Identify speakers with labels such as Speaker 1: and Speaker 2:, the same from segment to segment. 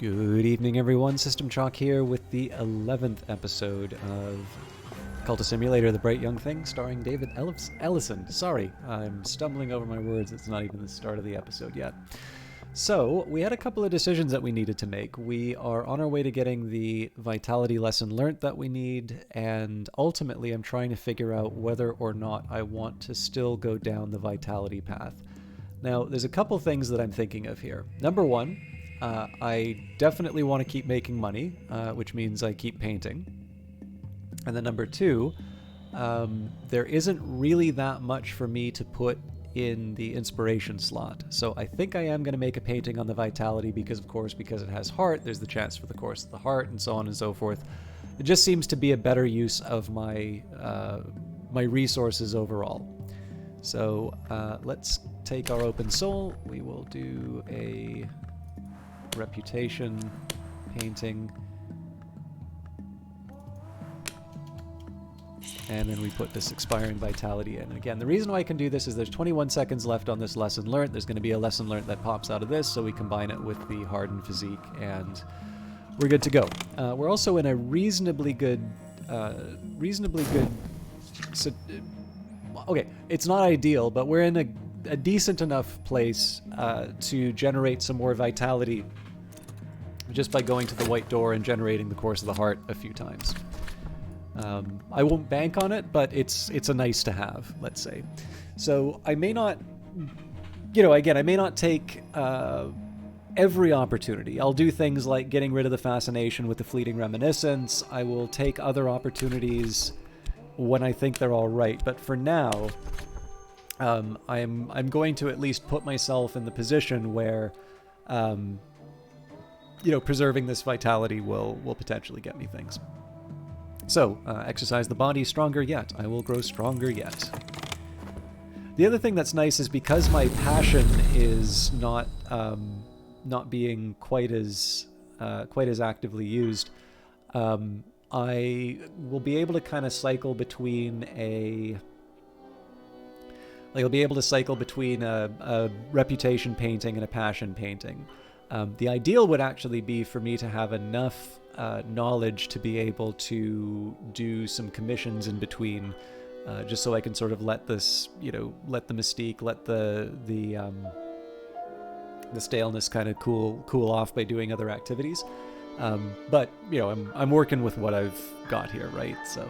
Speaker 1: Good evening, everyone. System Chalk here with the 11th episode of Cultist Simulator, The Bright Young Thing, starring David Ellison. Sorry, I'm stumbling over my words. It's not even the start of the episode yet. So, we had a couple of decisions that we needed to make. We are on our way to getting the Vitality lesson learnt that we need, and ultimately I'm trying to figure out whether or not I want to still go down the Vitality path. Now, there's a couple things that I'm thinking of here. Number one, I definitely want to keep making money, which means I keep painting. And then number two, there isn't really that much for me to put in the inspiration slot. So I think I am going to make a painting on the Vitality because it has heart, there's the chance for the Course of the Heart, and so on and so forth. It just seems to be a better use of my my resources overall. So let's take our open soul. We will do a reputation painting, and then we put this expiring vitality in. And again, the reason why I can do this is there's 21 seconds left on this lesson learnt. There's going to be a lesson learnt that pops out of this, so we combine it with the hardened physique, and we're good to go. We're also in a reasonably good. Okay, it's not ideal, but we're in a decent enough place to generate some more vitality just by going to the white door and generating the Course of the Heart a few times. I won't bank on it, but it's a nice to have, let's say. So I may not, I may not take every opportunity. I'll do things like getting rid of the fascination with the fleeting reminiscence. I will take other opportunities when I think they're all right. But for now, I'm going to at least put myself in the position where, preserving this vitality will potentially get me things. So, exercise the body, stronger yet. I will grow stronger yet. The other thing that's nice is because my passion is not being quite as actively used, I will be able to kind of cycle between I'll be able to cycle between a reputation painting and a passion painting. The ideal would actually be for me to have enough knowledge to be able to do some commissions in between, just so I can sort of let this, let the mystique, let the staleness kind of cool off by doing other activities. But I'm working with what I've got here, right? So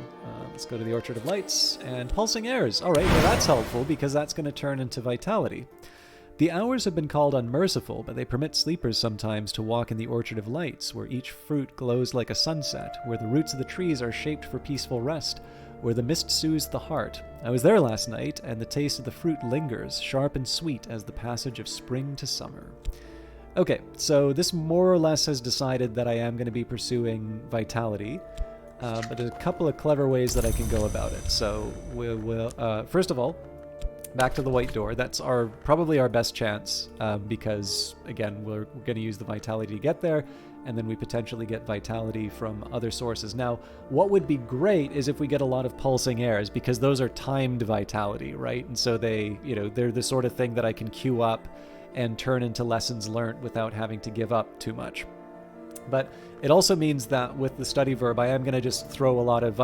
Speaker 1: let's go to the Orchard of Lights and Pulsing Airs. All right, well that's helpful because that's going to turn into vitality. The hours have been called unmerciful, but they permit sleepers sometimes to walk in the Orchard of Lights, where each fruit glows like a sunset, where the roots of the trees are shaped for peaceful rest, where the mist soothes the heart. I was there last night, and the taste of the fruit lingers, sharp and sweet as the passage of spring to summer. Okay, so this more or less has decided that I am going to be pursuing vitality, but there's a couple of clever ways that I can go about it. So we'll first of all, back to the white door. That's probably our best chance, because again, we're going to use the vitality to get there, and then we potentially get vitality from other sources. Now, what would be great is if we get a lot of pulsing airs, because those are timed vitality, right? And so they're the sort of thing that I can queue up and turn into lessons learnt without having to give up too much. But it also means that with the study verb, I am going to just throw a lot of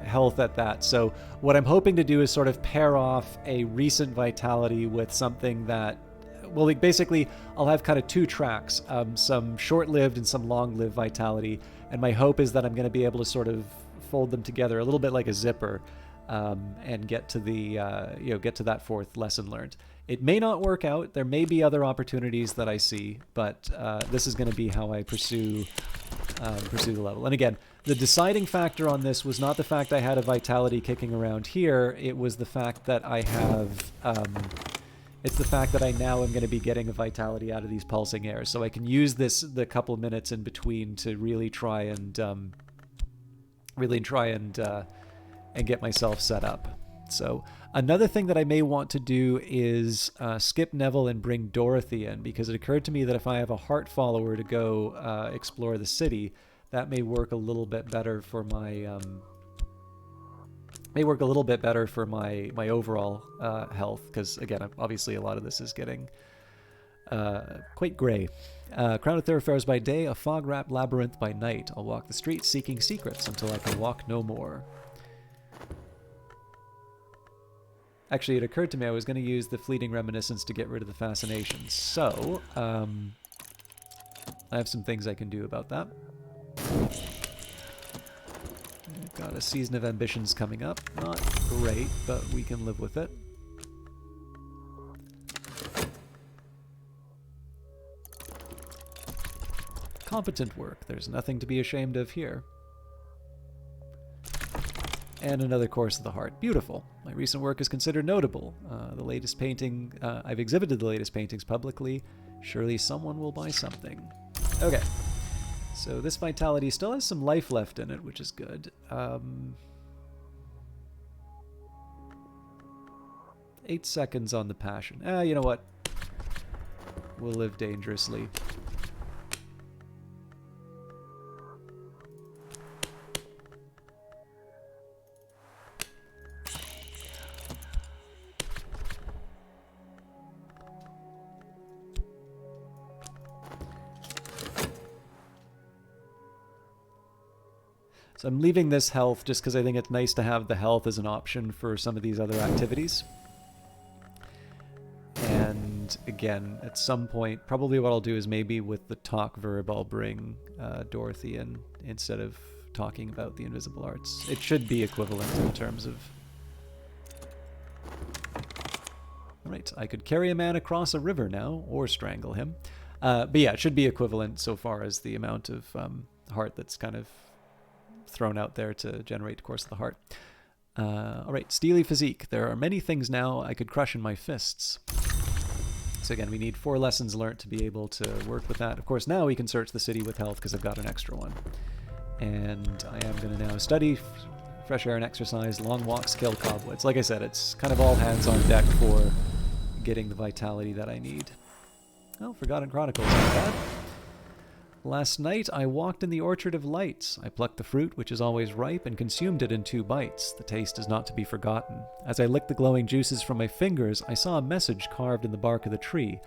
Speaker 1: health at that. So what I'm hoping to do is sort of pair off a recent vitality with something that, well, basically I'll have kind of two tracks, some short-lived and some long-lived vitality. And my hope is that I'm going to be able to sort of fold them together a little bit like a zipper, and get to get to that fourth lesson learned. It may not work out. There may be other opportunities that I see, but this is going to be how I pursue the level. And again, the deciding factor on this was not the fact I had a vitality kicking around here. It was the fact that I have. It's the fact that I now am going to be getting a vitality out of these pulsing airs, so I can use the couple minutes in between to really try and get myself set up. So another thing that I may want to do is skip Neville and bring Dorothy in, because it occurred to me that if I have a heart follower to go explore the city, that may work a little bit better for my overall health, because again, obviously a lot of this is getting quite grey. Crowded thoroughfares by day, a fog-wrapped labyrinth by night. I'll walk the streets seeking secrets until I can walk no more. Actually, it occurred to me I was going to use the fleeting reminiscence to get rid of the fascination. So, I have some things I can do about that. We've got a season of ambitions coming up. Not great, but we can live with it. Competent work. There's nothing to be ashamed of here. And another course of the heart. Beautiful. My recent work is considered notable. The latest painting, I've exhibited the latest paintings publicly. Surely someone will buy something. Okay. So this vitality still has some life left in it, which is good. 8 seconds on the passion. You know what? We'll live dangerously. So I'm leaving this health just because I think it's nice to have the health as an option for some of these other activities. And again, at some point, probably what I'll do is maybe with the talk verb, I'll bring Dorothy in instead of talking about the invisible arts. It should be equivalent in terms of... Alright, I could carry a man across a river now, or strangle him. But yeah, it should be equivalent so far as the amount of heart that's kind of thrown out there to generate Course of the Heart. Alright, steely physique. There are many things now I could crush in my fists. So again, we need 4 lessons learnt to be able to work with that. Of course, now we can search the city with health because I've got an extra one. And I am going to now study fresh air and exercise, long walks, kill cobwebs. Like I said, it's kind of all hands on deck for getting the vitality that I need. Oh, Forgotten Chronicles, not bad. Last night, I walked in the Orchard of Lights. I plucked the fruit, which is always ripe, and consumed it in 2 bites. The taste is not to be forgotten. As I licked the glowing juices from my fingers, I saw a message carved in the bark of the tree.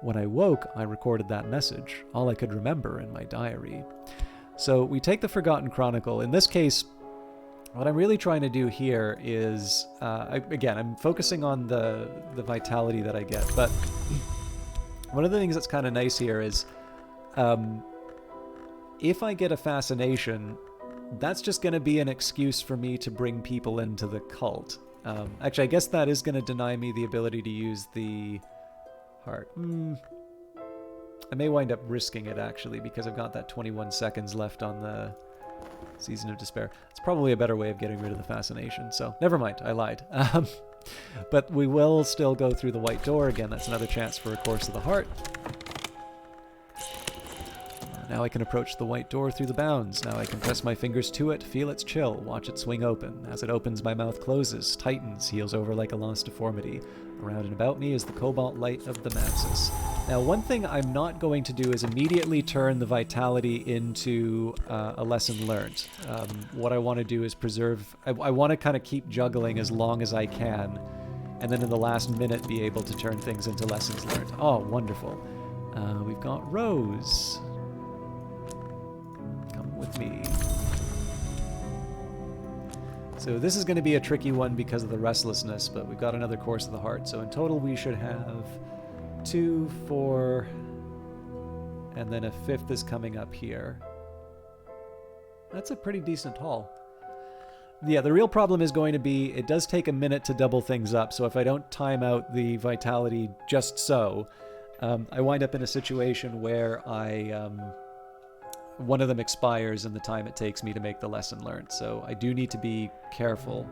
Speaker 1: When I woke, I recorded that message, all I could remember in my diary. So we take the Forgotten Chronicle. In this case, what I'm really trying to do here is, again, I'm focusing on the vitality that I get, but one of the things that's kind of nice here is, if I get a fascination, that's just going to be an excuse for me to bring people into the cult. Actually, I guess that is going to deny me the ability to use the heart. I may wind up risking it, actually, because I've got that 21 seconds left on the Season of Despair. It's probably a better way of getting rid of the fascination, so never mind, I lied. But we will still go through the white door again. That's another chance for a Course of the Heart. Now I can approach the white door through the bounds. Now I can press my fingers to it, feel its chill, watch it swing open. As it opens, my mouth closes, tightens, heals over like a lost deformity. Around and about me is the cobalt light of the matchless. Now, one thing I'm not going to do is immediately turn the vitality into a lesson learned. What I want to do is preserve... I want to kind of keep juggling as long as I can, and then in the last minute be able to turn things into lessons learned. Oh, wonderful. We've got Rose. Come with me. So this is going to be a tricky one because of the restlessness, but we've got another Course of the Heart. So in total we should have 2, 4, and then a 5th is coming up here. That's a pretty decent haul. Yeah, the real problem is going to be it does take a minute to double things up, so if I don't time out the vitality just so, I wind up in a situation where one of them expires in the time it takes me to make the lesson learned. So I do need to be careful.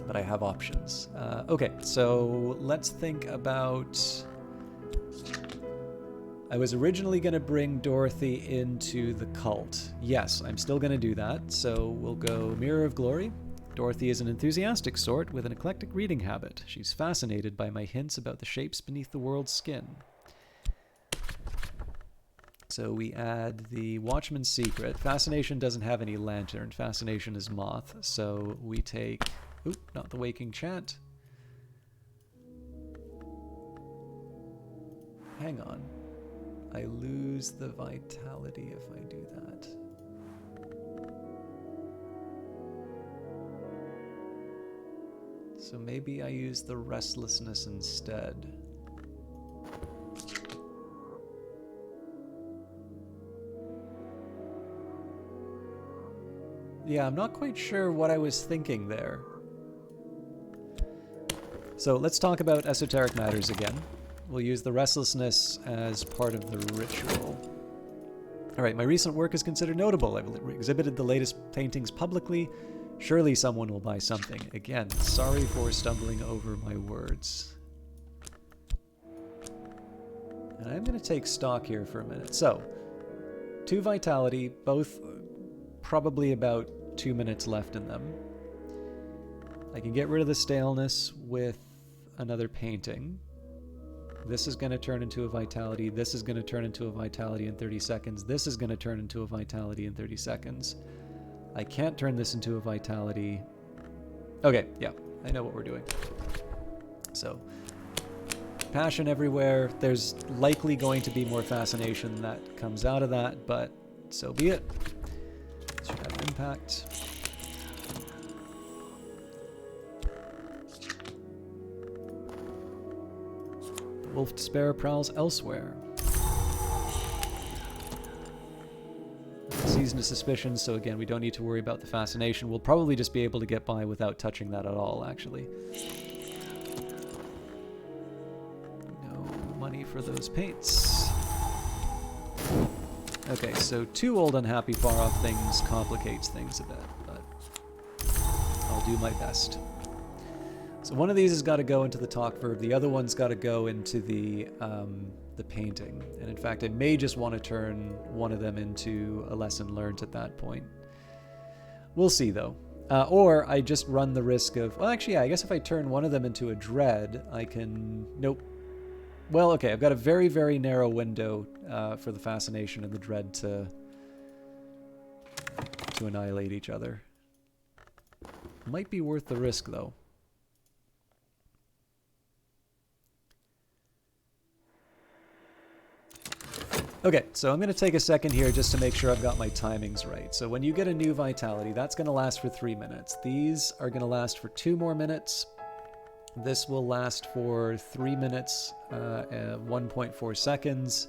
Speaker 1: But I have options. Okay, so let's think about... I was originally going to bring Dorothy into the cult. Yes, I'm still going to do that. So we'll go Mirror of Glory. Dorothy is an enthusiastic sort with an eclectic reading habit. She's fascinated by my hints about the shapes beneath the world's skin. So we add the Watchman's Secret. Fascination doesn't have any lantern. Fascination is moth. So we take... Oop, not the Waking Chant. hang on. I lose the vitality if I do that. So maybe I use the restlessness instead. Yeah, I'm not quite sure what I was thinking there. So let's talk about esoteric matters again. We'll use the restlessness as part of the ritual. Alright, my recent work is considered notable. I've exhibited the latest paintings publicly. Surely someone will buy something. Again, sorry for stumbling over my words. And I'm going to take stock here for a minute. So, 2 vitality, both probably about 2 minutes left in them. I can get rid of the staleness with another painting. This is going to turn into a vitality. This is going to turn into a vitality in 30 seconds. This is going to turn into a vitality in 30 seconds. I can't turn this into a vitality. Okay, yeah, I know what we're doing. So, passion everywhere. There's likely going to be more fascination that comes out of that, but so be it. Should have impact. The wolf despair prowls elsewhere. Season of suspicion, so again, we don't need to worry about the fascination. We'll probably just be able to get by without touching that at all, actually. No money for those paints. Okay, so 2 old, unhappy, far-off things complicates things a bit, but I'll do my best. So one of these has got to go into the talk verb, the other one's got to go into the painting. And in fact, I may just want to turn one of them into a lesson learned at that point. We'll see, though. Or I just run the risk of... Well, actually, yeah, I guess if I turn one of them into a dread, I can... Nope. Well, okay, I've got a very, very narrow window for the fascination and the dread to annihilate each other. Might be worth the risk, though. Okay, so I'm going to take a second here just to make sure I've got my timings right. So when you get a new vitality, that's going to last for 3 minutes. These are going to last for 2 more minutes. This will last for 3 minutes, 1.4 seconds.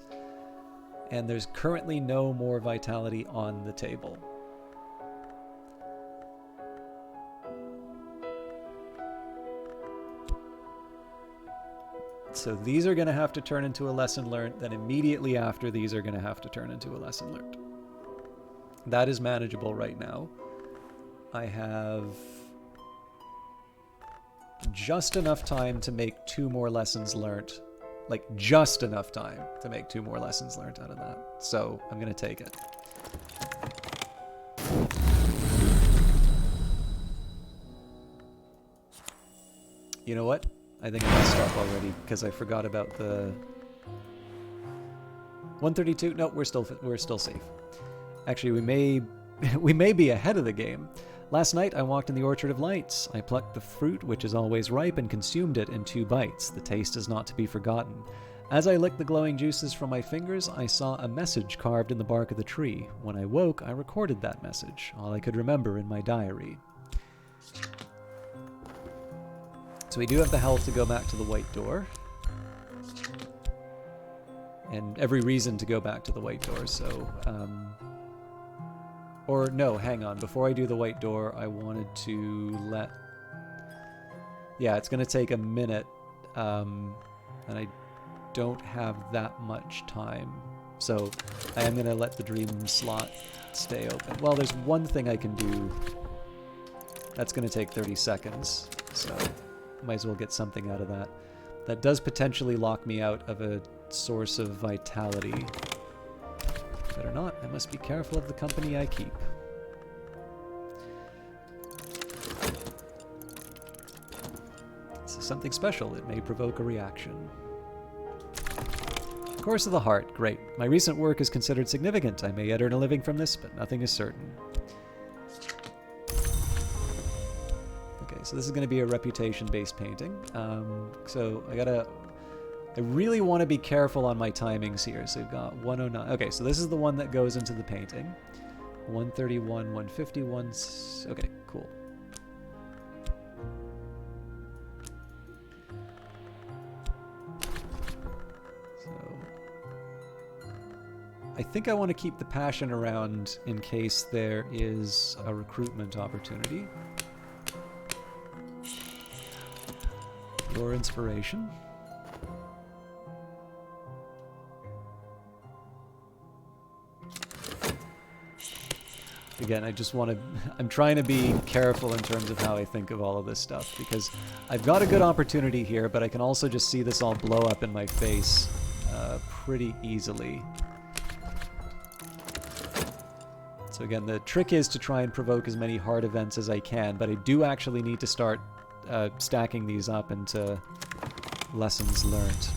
Speaker 1: And there's currently no more vitality on the table. So these are going to have to turn into a lesson learned, then immediately after these are going to have to turn into a lesson learned. That is manageable right now. I have just enough time to make 2 more lessons learned. Like, just enough time to make 2 more lessons learned out of that. So I'm going to take it. You know what? I think I messed up already because I forgot about the 132. No, we're still safe. Actually, we may be ahead of the game. Last night I walked in the Orchard of Lights. I plucked the fruit, which is always ripe, and consumed it in 2 bites. The taste is not to be forgotten. As I licked the glowing juices from my fingers, I saw a message carved in the bark of the tree. When I woke, I recorded that message, all I could remember in my diary. So we do have the health to go back to the white door. And every reason to go back to the white door, so... or no, hang on. Before I do the white door, I wanted to let... Yeah, it's going to take a minute. And I don't have that much time. So I am going to let the dream slot stay open. Well, there's one thing I can do. That's going to take 30 seconds. So... might as well get something out of that. That does potentially lock me out of a source of vitality. Better not. I must be careful of the company I keep. This is something special. It may provoke a reaction. Course of the Heart. Great. My recent work is considered significant. I may yet earn a living from this, but nothing is certain. So this is going to be a reputation-based painting. So I gotta I really want to be careful on my timings here. So we've got 109. Okay, so this is the one that goes into the painting. 131, 151. Okay, cool. So I think I want to keep the passion around in case there is a recruitment opportunity. Your inspiration. Again, I just want to... I'm trying to be careful in terms of how I think of all of this stuff, because I've got a good opportunity here, but I can also just see this all blow up in my face pretty easily. So again, the trick is to try and provoke as many hard events as I can, but I do actually need to start stacking these up into lessons learned.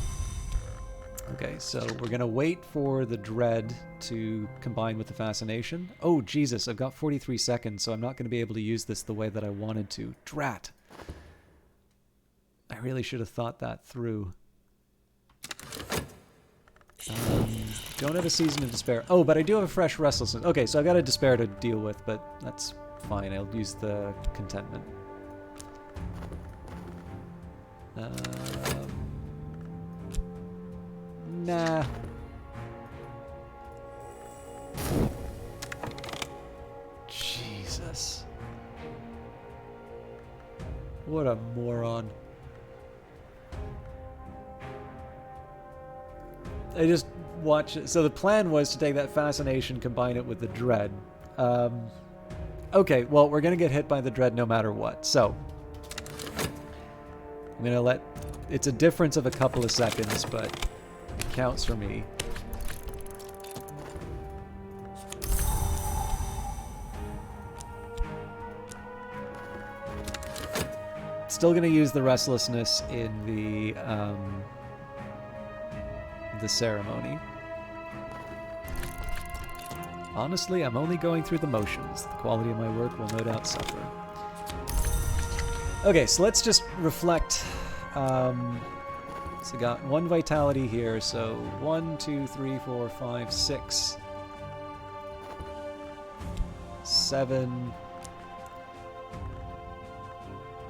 Speaker 1: Okay, so we're going to wait for the dread to combine with the fascination. Oh, Jesus, I've got 43 seconds, so I'm not going to be able to use this the way that I wanted to. Drat! I really should have thought that through. Don't have a season of despair. Oh, but I do have a fresh restlessness. Okay, so I've got a despair to deal with, but that's fine. I'll use the contentment. Nah. Jesus. What a moron. I just watched it. So the plan was to take that fascination, combine it with the dread. Okay, well, we're going to get hit by the dread no matter what. So I'm going to let... It's a difference of a couple of seconds, but it counts for me. Still going to use the restlessness in the ceremony. Honestly, I'm only going through the motions. The quality of my work will no doubt suffer. Okay, so let's just reflect. So got 1 vitality here, so 1, 2, 3, 4, 5, 6, 7.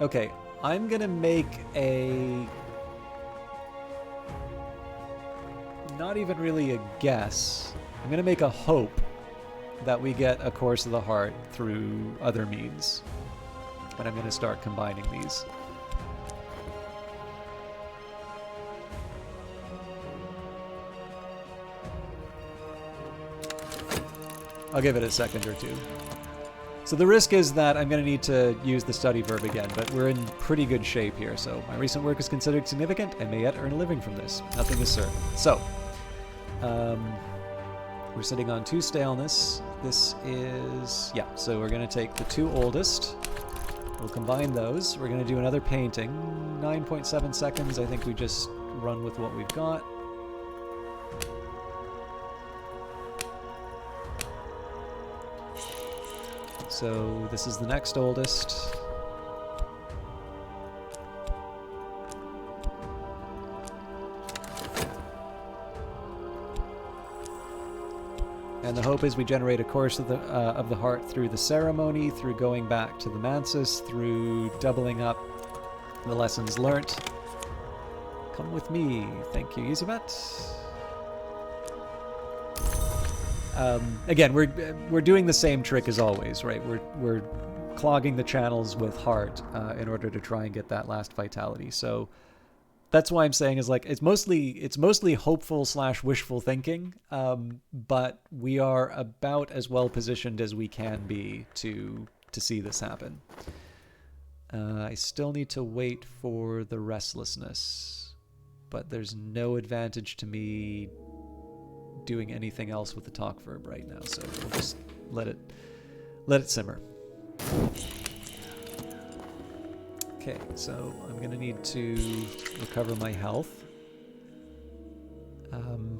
Speaker 1: Okay, I'm gonna make a... not even really a guess. I'm gonna make a hope that we get a Course of the Heart through other means. And I'm gonna start combining these. I'll give it a second or two. So the risk is that I'm going to need to use the study verb again, but we're in pretty good shape here. So my recent work is considered significant and may yet earn a living from this. Nothing is certain. So we're sitting on 2 staleness. This is, yeah, so we're going to take the 2 oldest. We'll combine those. We're going to do another painting. 9.7 seconds. I think we just run with what we've got. So this is the next oldest. And the hope is we generate a Course of the Heart through the ceremony, through going back to the Mansus, through doubling up the lessons learnt. Come with me. Thank you, Elizabeth. Again, we're doing the same trick as always, right? We're clogging the channels with heart in order to try and get that last vitality. So that's why I'm saying is like it's mostly hopeful / wishful thinking, but we are about as well positioned as we can be to see this happen. I still need to wait for the restlessness, but there's no advantage to me doing anything else with the talk verb right now, so we'll just let it simmer. Okay, so I'm gonna need to recover my health. I'm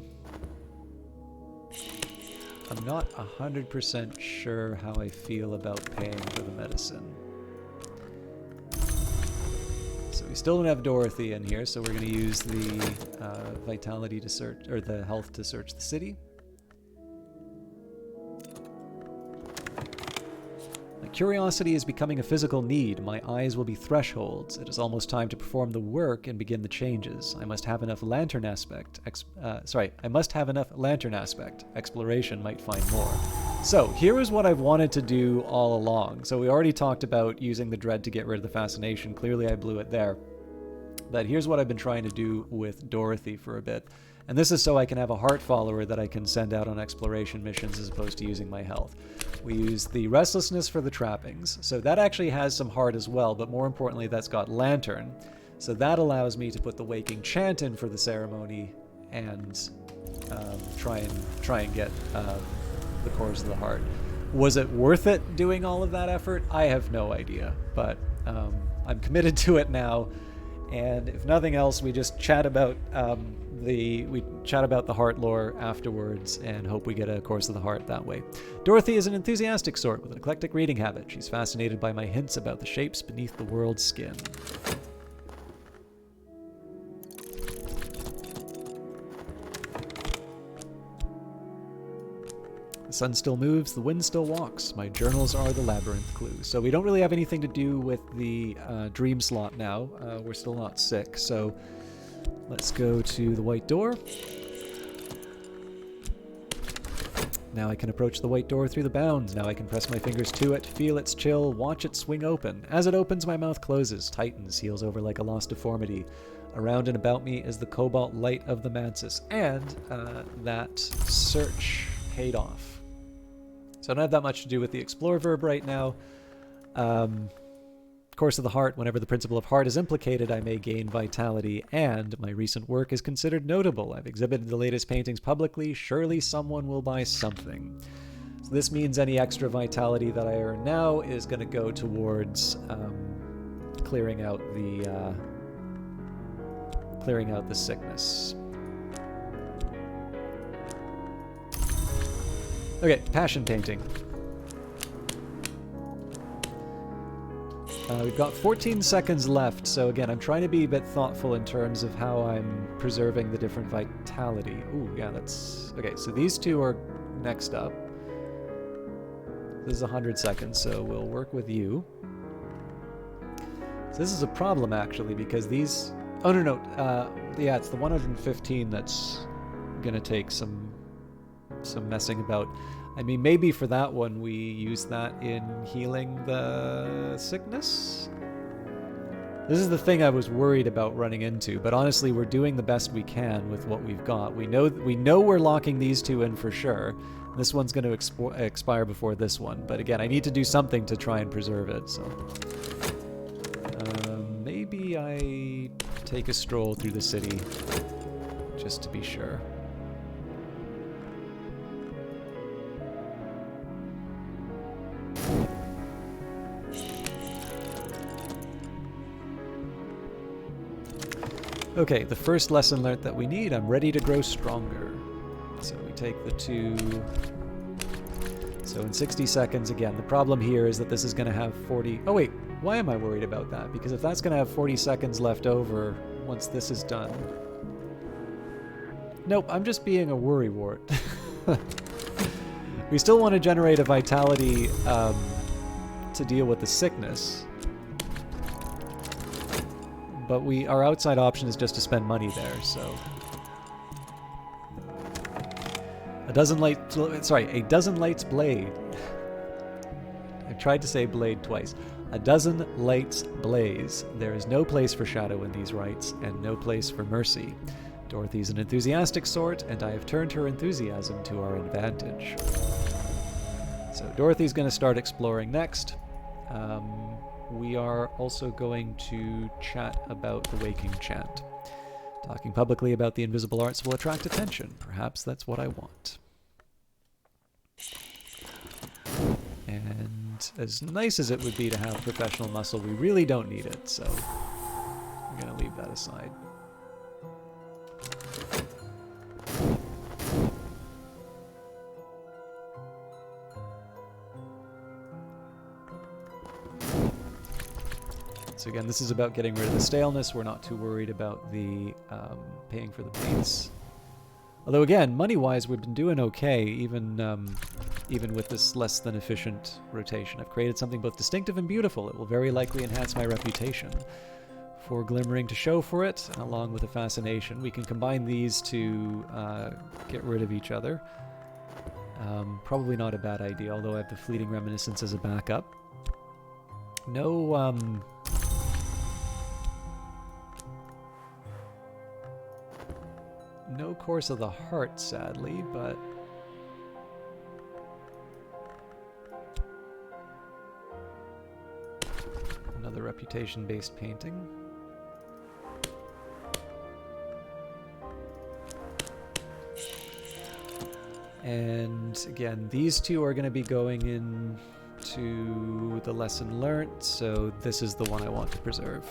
Speaker 1: not 100% sure how I feel about paying for the medicine. So we we still don't have Dorothy in here, so we're going to use the vitality to search, or the health to search the city. My curiosity is becoming a physical need. My eyes will be thresholds. It is almost time to perform the work and begin the changes. I must have enough lantern aspect. I must have enough lantern aspect. Exploration might find more. So here is what I've wanted to do all along. So we already talked about using the dread to get rid of the fascination. Clearly I blew it there. But here's what I've been trying to do with Dorothy for a bit. And this is so I can have a heart follower that I can send out on exploration missions as opposed to using my health. We use the restlessness for the trappings. So that actually has some heart as well, but more importantly, that's got lantern. So that allows me to put the waking chant in for the ceremony and try and get the cores of the heart. Was it worth it doing all of that effort? I have no idea, but I'm committed to it now. And if nothing else, we just chat about the heart lore afterwards and hope we get a course of the heart that way. Dorothy is an enthusiastic sort with an eclectic reading habit. She's fascinated by my hints about the shapes beneath the world's skin. The sun still moves, the wind still walks. My journals are the labyrinth clues. So we don't really have anything to do with the dream slot now. We're still not sick, so let's go to the white door. Now I can approach the white door through the bounds. Now I can press my fingers to it, feel its chill, watch it swing open. As it opens, my mouth closes, tightens, heals over like a lost deformity. Around and about me is the cobalt light of the mantis, and that search paid off. So I don't have that much to do with the explore verb right now. Course of the heart, whenever the principle of heart is implicated, I may gain vitality, and my recent work is considered notable. I've exhibited the latest paintings publicly. Surely someone will buy something. So this means any extra vitality that I earn now is going to go towards clearing out the sickness. Okay, passion painting. We've got 14 seconds left, so again, I'm trying to be a bit thoughtful in terms of how I'm preserving the different vitality. Ooh, yeah, that's... Okay, so these two are next up. This is 100 seconds, so we'll work with you. So this is a problem, actually, because these... Oh, no. Yeah, it's the 115 that's gonna take some messing about. I mean, maybe for that one we use that in healing the sickness? This is the thing I was worried about running into, but honestly we're doing the best we can with what we've got. We know we're locking these two in for sure. This one's going to expire before this one, but again, I need to do something to try and preserve it, so... maybe I take a stroll through the city, just to be sure. Okay, the first lesson learned that we need, I'm ready to grow stronger. So we take the two... So in 60 seconds, again, the problem here is that this is going to have 40... Oh wait, why am I worried about that? Because if that's going to have 40 seconds left over once this is done... Nope, I'm just being a worrywart. We still want to generate a vitality to deal with the sickness. But our outside option is just to spend money there, so... A dozen lights blade. I tried to say blade twice. A dozen lights blaze. There is no place for shadow in these rites, and no place for mercy. Dorothy's an enthusiastic sort, and I have turned her enthusiasm to our advantage. So Dorothy's going to start exploring next. We are also going to chat about the waking chant. Talking publicly about the invisible arts will attract attention. Perhaps that's what I want. And as nice as it would be to have professional muscle, we really don't need it, so I'm going to leave that aside. So again, this is about getting rid of the staleness. We're not too worried about the paying for the paints. Although again, money-wise, we've been doing okay, even with this less than efficient rotation. I've created something both distinctive and beautiful. It will very likely enhance my reputation. 4 glimmering to show for it, along with a fascination. We can combine these to get rid of each other. Probably not a bad idea, although I have the fleeting reminiscence as a backup. No, no Course of the Heart, sadly, but another reputation-based painting. And again, these two are going to be going into the lesson learnt, so this is the one I want to preserve.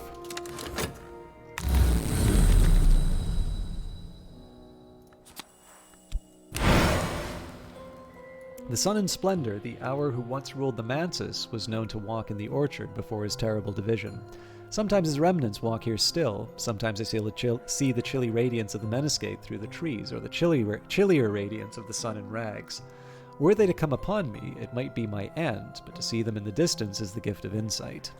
Speaker 1: The sun in splendor, the hour who once ruled the manses, was known to walk in the orchard before his terrible division. Sometimes his remnants walk here still. Sometimes I see the chilly radiance of the meniscate through the trees, or the chillier radiance of the sun in rags. Were they to come upon me, it might be my end, but to see them in the distance is the gift of insight.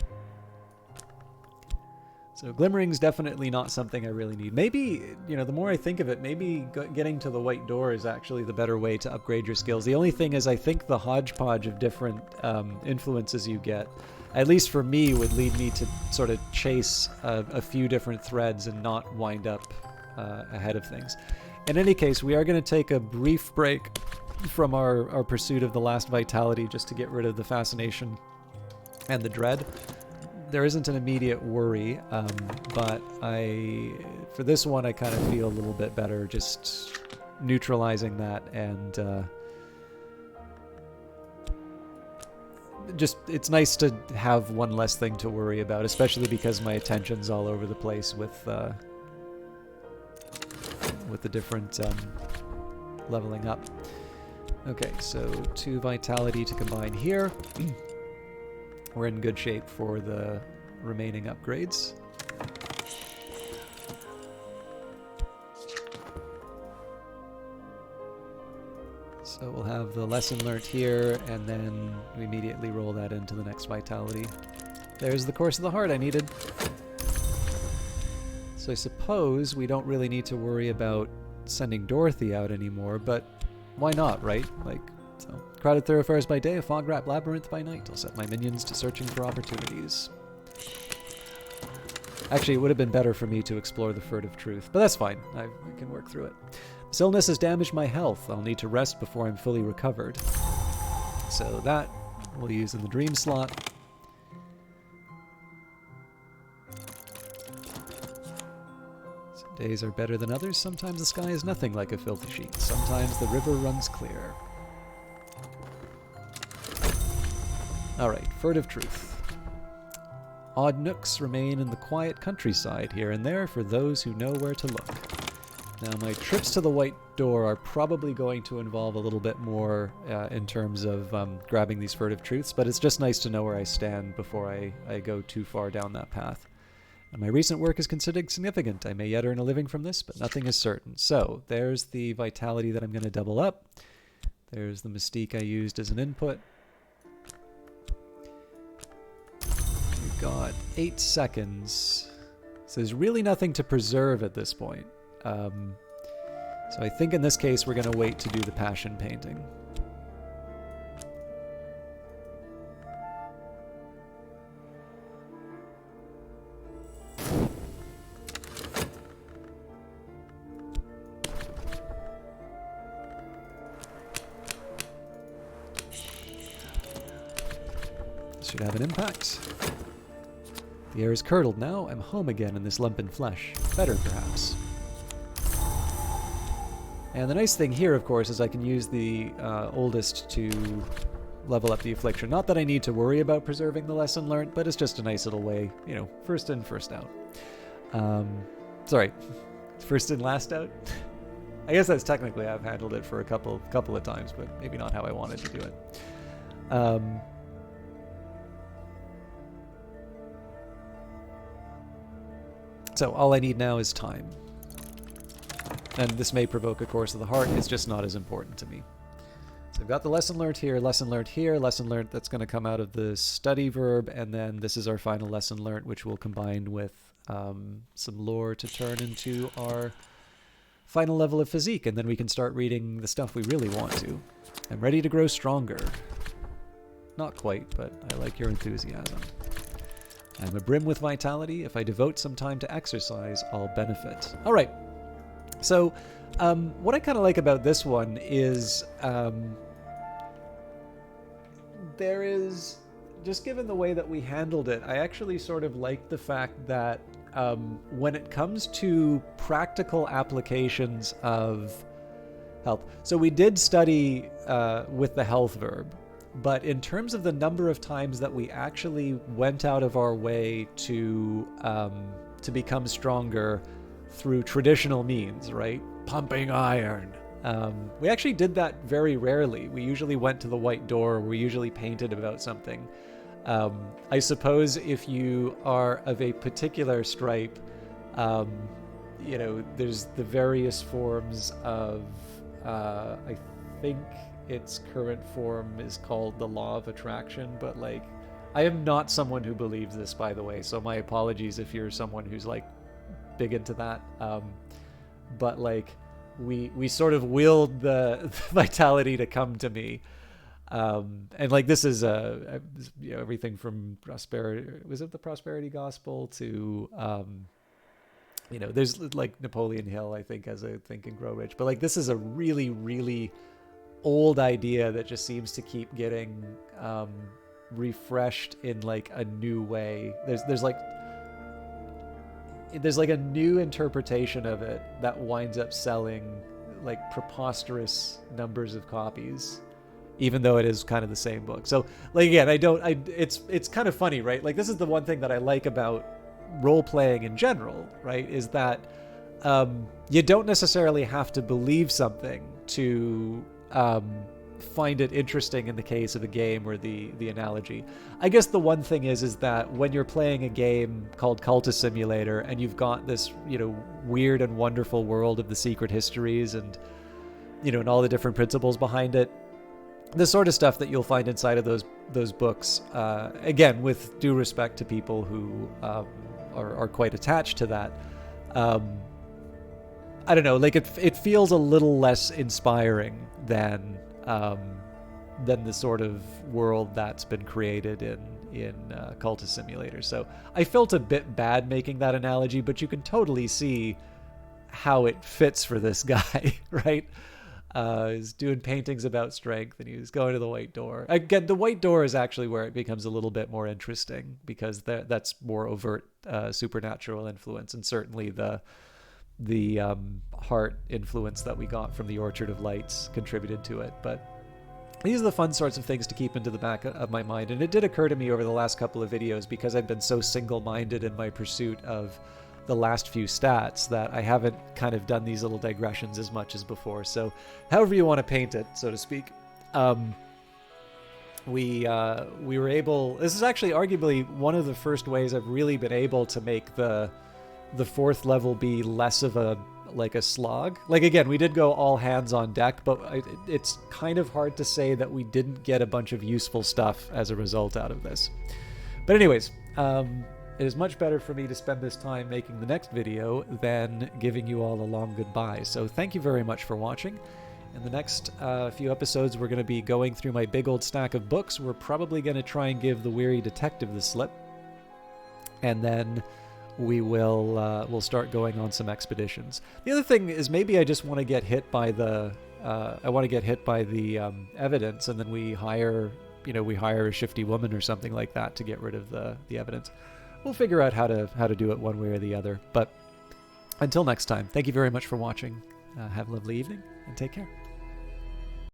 Speaker 1: So glimmering's definitely not something I really need. Maybe, you know, the more I think of it, maybe getting to the white door is actually the better way to upgrade your skills. The only thing is I think the hodgepodge of different influences you get, at least for me, would lead me to sort of chase a few different threads and not wind up ahead of things. In any case, we are going to take a brief break from our pursuit of the last vitality just to get rid of the fascination and the dread. There isn't an immediate worry, but for this one I kind of feel a little bit better just neutralizing that, and just it's nice to have one less thing to worry about, especially because my attention's all over the place with the different leveling up. Okay, so 2 vitality to combine here. We're in good shape for the remaining upgrades. So we'll have the lesson learnt here, and then we immediately roll that into the next vitality. There's the Course of the Heart I needed. So I suppose we don't really need to worry about sending Dorothy out anymore, but why not, right? Like, so, crowded thoroughfares by day, a fog-wrapped labyrinth by night. I'll set my minions to searching for opportunities. Actually, it would have been better for me to explore the furtive truth, but that's fine. I can work through it. This illness has damaged my health. I'll need to rest before I'm fully recovered. So that we'll use in the dream slot. Some days are better than others. Sometimes the sky is nothing like a filthy sheet. Sometimes the river runs clear. Alright, furtive truth. Odd nooks remain in the quiet countryside here and there for those who know where to look. Now my trips to the White Door are probably going to involve a little bit more in terms of grabbing these furtive truths, but it's just nice to know where I stand before I go too far down that path. And my recent work is considered significant. I may yet earn a living from this, but nothing is certain. So there's the vitality that I'm going to double up. There's the mystique I used as an input. We've got 8 seconds. So there's really nothing to preserve at this point. So I think in this case we're going to wait to do the passion painting. Should have an impact. The air is curdled now. I'm home again in this lumpen flesh. Better, perhaps. And the nice thing here, of course, is I can use the oldest to level up the affliction. Not that I need to worry about preserving the lesson learned, but it's just a nice little way, you know, first in, first out. Sorry, first in, last out? I guess that's technically I've handled it for a couple of times, but maybe not how I wanted to do it. So all I need now is time. And this may provoke a Course of the Heart. It's just not as important to me. So I've got the lesson learned here, lesson learned here, lesson learned that's going to come out of the study verb, and then this is our final lesson learned, which we'll combine with some lore to turn into our final level of physique, and then we can start reading the stuff we really want to. I'm ready to grow stronger. Not quite, but I like your enthusiasm. I'm abrim with vitality. If I devote some time to exercise, I'll benefit. All right. So what I kind of like about this one is there is, just given the way that we handled it, I actually sort of like the fact that when it comes to practical applications of health, so we did study with the health verb, but in terms of the number of times that we actually went out of our way to become stronger through traditional means, right? Pumping iron. We actually did that very rarely. We usually went to the white door. We usually painted about something. I suppose if you are of a particular stripe, you know, there's the various forms of, I think its current form is called the law of attraction, but like, I am not someone who believes this, by the way, so my apologies if you're someone who's like big into that. But like, we sort of willed the vitality to come to me. And like, this is you know, everything from prosperity, was it the prosperity gospel, to you know, there's like Napoleon Hill, I think, has a Think and Grow Rich, but like, this is a really, really old idea that just seems to keep getting refreshed in like a new way. There's like a new interpretation of it that winds up selling like preposterous numbers of copies, even though it is kind of the same book. So like, again, it's kind of funny, right? Like, this is the one thing that I like about role playing in general, right? Is that you don't necessarily have to believe something to find it interesting in the case of a game or the analogy. I guess the one thing is that when you're playing a game called Cultist Simulator and you've got this, you know, weird and wonderful world of the secret histories and, you know, and all the different principles behind it, the sort of stuff that you'll find inside of those books, again, with due respect to people who are quite attached to that, I don't know, like it feels a little less inspiring than the sort of world that's been created in Cultist Simulator. So I felt a bit bad making that analogy, but you can totally see how it fits for this guy, right? He's doing paintings about strength, and he's going to the white door. Again, the white door is actually where it becomes a little bit more interesting, because that's more overt supernatural influence, and certainly the heart influence that we got from the Orchard of Lights contributed to it. But these are the fun sorts of things to keep into the back of my mind. And it did occur to me over the last couple of videos, because I've been so single-minded in my pursuit of the last few stats, that I haven't kind of done these little digressions as much as before. So however you want to paint it, so to speak, we were able, this is actually arguably one of the first ways I've really been able to make the fourth level be less of a slog. Like, again, we did go all hands on deck, but it's kind of hard to say that we didn't get a bunch of useful stuff as a result out of this. But anyways, it is much better for me to spend this time making the next video than giving you all a long goodbye. So thank you very much for watching. In the next few episodes, we're going to be going through my big old stack of books. We're probably going to try and give the Weary Detective the slip. And then we'll start going on some expeditions. The other thing is, maybe I just want to get hit by the evidence, and then we hire a shifty woman or something like that to get rid of the evidence. We'll figure out how to do it one way or the other. But until next time, thank you very much for watching. Have a lovely evening, and take care.